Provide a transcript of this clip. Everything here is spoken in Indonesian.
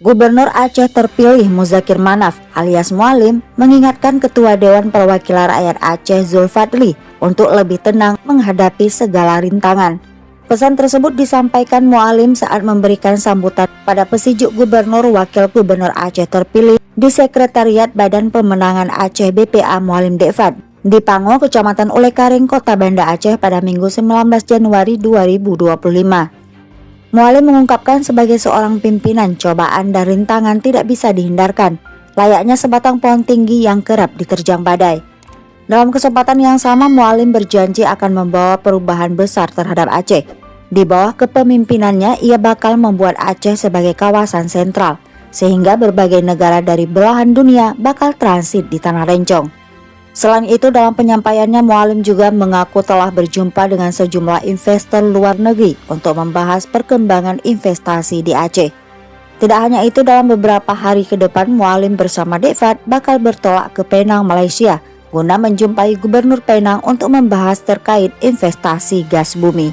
Gubernur Aceh terpilih Muzakir Manaf alias Mualim mengingatkan Ketua Dewan Perwakilan Rakyat Aceh Zulfadli untuk lebih tenang menghadapi segala rintangan. Pesan tersebut disampaikan Mualim saat memberikan sambutan pada pesijuk Gubernur Wakil Gubernur Aceh terpilih di Sekretariat Badan Pemenangan Aceh BPA Mualim Dekfad di Pango, Kecamatan Ulekaring, Kota Banda Aceh pada Minggu 19 Januari 2025. Mualim mengungkapkan sebagai seorang pimpinan, cobaan dan rintangan tidak bisa dihindarkan, layaknya sebatang pohon tinggi yang kerap diterjang badai. Dalam kesempatan yang sama, Mualim berjanji akan membawa perubahan besar terhadap Aceh. Di bawah kepemimpinannya, ia bakal membuat Aceh sebagai kawasan sentral, sehingga berbagai negara dari belahan dunia bakal transit di Tanah Rencong. Selain itu, dalam penyampaiannya, Mualim juga mengaku telah berjumpa dengan sejumlah investor luar negeri untuk membahas perkembangan investasi di Aceh. Tidak hanya itu, dalam beberapa hari ke depan, Mualim bersama Dekfad bakal bertolak ke Penang, Malaysia, guna menjumpai Gubernur Penang untuk membahas terkait investasi gas bumi.